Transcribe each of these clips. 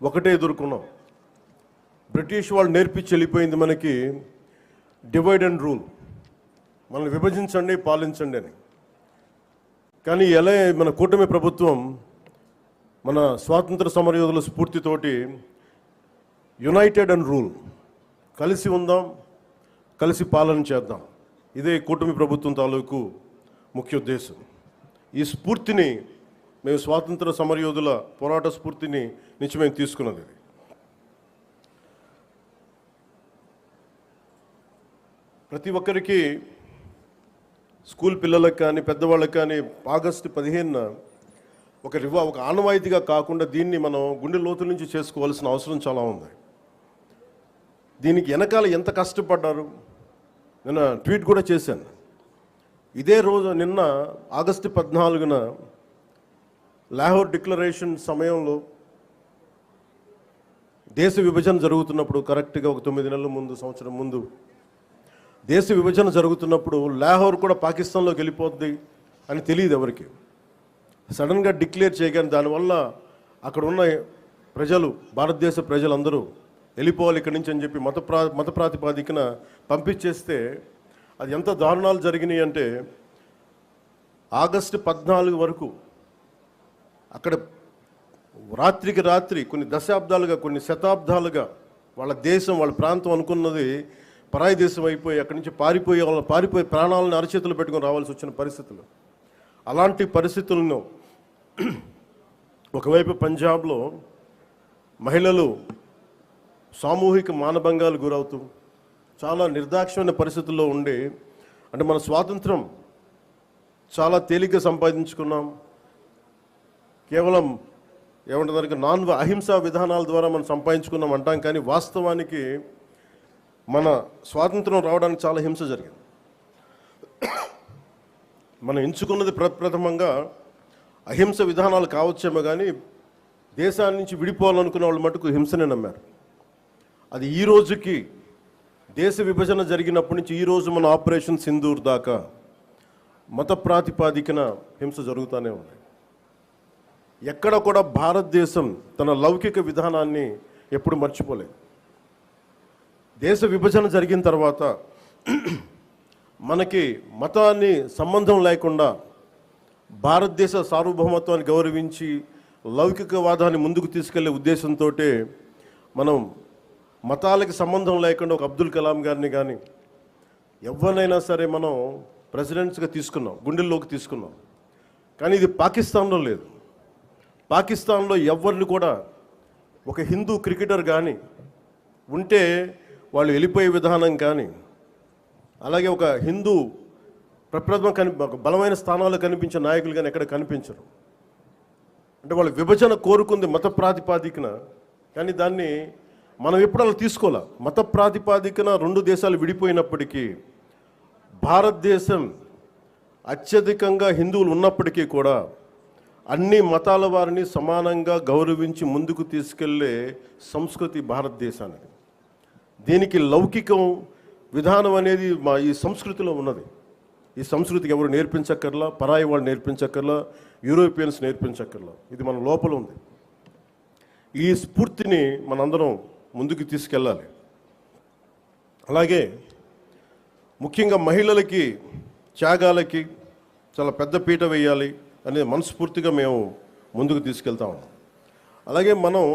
ఒకటే ఎదుర్కొన్నాం. బ్రిటిష్ వాళ్ళు నేర్పించి వెళ్ళిపోయింది మనకి డివైడ్ అండ్ రూల్, మనల్ని విభజించండి పాలించండి అని. కానీ ఎలా మన కూటమి ప్రభుత్వం మన స్వాతంత్ర సమరయోధుల స్ఫూర్తితోటి యునైటెడ్ అండ్ రూల్, కలిసి ఉందాం, కలిసి పాలన చేద్దాం, ఇదే కూటమి ప్రభుత్వం తాలూకు ముఖ్య ఉద్దేశం. ఈ స్ఫూర్తిని మేము స్వాతంత్ర సమరయోధుల పోరాట స్ఫూర్తిని నుంచి మేము తీసుకున్నది. ప్రతి ఒక్కరికి, స్కూల్ పిల్లలకు కానీ పెద్దవాళ్ళకి కానీ ఆగస్టు 15న ఒక ఆనవాయితీగా కాకుండా దీన్ని మనం గుండె లోతుల నుంచి చేసుకోవాల్సిన అవసరం చాలా ఉంది. దీనికి వెనకాల ఎంత కష్టపడ్డారు నేను ట్వీట్ కూడా చేశాను. ఇదే రోజు నిన్న ఆగస్టు 14న లాహోర్ డిక్లరేషన్ సమయంలో దేశ విభజన జరుగుతున్నప్పుడు, కరెక్ట్గా ఒక 9 నెలల ముందు, సంవత్సరం ముందు దేశ విభజన జరుగుతున్నప్పుడు లాహోర్ కూడా పాకిస్తాన్లోకి వెళ్ళిపోద్ది అని తెలియదు ఎవరికి. సడన్గా డిక్లేర్ చేయగానే దానివల్ల అక్కడ ఉన్న ప్రజలు, భారతదేశ ప్రజలందరూ వెళ్ళిపోవాలి ఇక్కడి నుంచి అని చెప్పి మత ప్రాతిపాదికన పంపించేస్తే అది ఎంత దారుణాలు జరిగినాయి అంటే ఆగస్టు 14 వరకు అక్కడ రాత్రికి రాత్రి కొన్ని దశాబ్దాలుగా, కొన్ని శతాబ్దాలుగా వాళ్ళ దేశం, వాళ్ళ ప్రాంతం అనుకున్నది పరాయి దేశం అయిపోయి అక్కడి నుంచి పారిపోయి ప్రాణాలను అరచేతులు పెట్టుకొని రావాల్సి వచ్చిన పరిస్థితులు. అలాంటి పరిస్థితులను ఒకవైపు పంజాబ్లో మహిళలు సామూహిక మానభంగాలు గురవుతూ చాలా నిర్దాక్షిణ్యమైన పరిస్థితుల్లో ఉండి, అంటే మన స్వాతంత్రం చాలా తేలిగ్గా సంపాదించుకున్నాం, కేవలం ఏమంటారు అహింసా విధానాల ద్వారా మనం సంపాదించుకున్నాం అంటాం. కానీ వాస్తవానికి మన స్వాతంత్రం రావడానికి చాలా హింస జరిగింది. మనం ఎంచుకున్నది ప్రప్రథమంగా అహింస విధానాలు కావచ్చేమో, కానీ దేశాన్ని నుంచి విడిపోవాలనుకున్న వాళ్ళు మటుకు హింసనే నమ్మారు. అది ఈ రోజుకి, దేశ విభజన జరిగినప్పటి నుంచి ఈ రోజు మన ఆపరేషన్ సింధూర్ దాకా మత ప్రాతిపాదికన హింస జరుగుతూనే ఉంది. ఎక్కడ కూడా భారతదేశం తన లౌకిక విధానాన్ని ఎప్పుడు మర్చిపోలేదు. దేశ విభజన జరిగిన తర్వాత మనకి మతాన్ని సంబంధం లేకుండా భారతదేశ సార్వభౌమత్వాన్ని గౌరవించి లౌకికవాదాన్ని ముందుకు తీసుకెళ్లే ఉద్దేశంతో మనం మతాలకి సంబంధం లేకుండా ఒక అబ్దుల్ కలాం గారిని కానీ ఎవరినైనా సరే మనం ప్రెసిడెంట్స్గా తీసుకున్నాం, గుండెల్లోకి తీసుకున్నాం. కానీ ఇది పాకిస్తాన్లో లేదు. పాకిస్తాన్లో ఎవరిని కూడా ఒక హిందూ క్రికెటర్ కానీ ఉంటే వాళ్ళు వెళ్ళిపోయే విధానం కానీ, అలాగే ఒక హిందూ బలమైన స్థానాలు కనిపించే నాయకులు కానీ ఎక్కడ కనిపించరు. అంటే వాళ్ళు విభజన కోరుకుంది మత ప్రాతిపాదికన, కానీ దాన్ని మనం ఎప్పుడు అలా తీసుకోవాలి. మత ప్రాతిపాదికన 2 దేశాలు విడిపోయినప్పటికీ భారతదేశం అత్యధికంగా హిందువులు ఉన్నప్పటికీ కూడా అన్ని మతాల వారిని సమానంగా గౌరవించి ముందుకు తీసుకెళ్లే సంస్కృతి భారతదేశానికి. దీనికి లౌకికం విధానం అనేది ఈ సంస్కృతిలో ఉన్నది. ఈ సంస్కృతికి ఎవరు నేర్పించక్కర్లా, పరాయి వాళ్ళు నేర్పించక్కర్లా, యూరోపియన్స్ నేర్పించక్కర్లా, ఇది మన లోపల ఉంది. ఈ స్ఫూర్తిని మనందరం ముందుకు తీసుకెళ్ళాలి. అలాగే ముఖ్యంగా మహిళలకి, త్యాగాలకి చాలా పెద్ద పీట వేయాలి అనేది మనస్ఫూర్తిగా మేము ముందుకు తీసుకెళ్తా ఉన్నాం. అలాగే మనం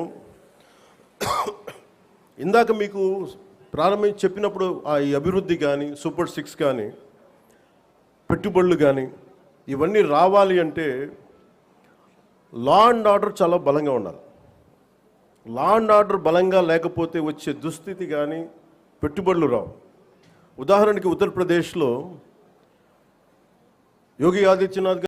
ఇందాక మీకు ప్రారంభించి చెప్పినప్పుడు ఈ అభివృద్ధి కానీ, సూపర్ 6 కానీ, పెట్టుబడులు కానీ ఇవన్నీ రావాలి అంటే లా అండ్ ఆర్డర్ చాలా బలంగా ఉండాలి. లా అండ్ ఆర్డర్ బలంగా లేకపోతే వచ్చే దుస్థితి కానీ పెట్టుబడులు రావు. ఉదాహరణకి ఉత్తరప్రదేశ్లో యోగి ఆదిత్యనాథ్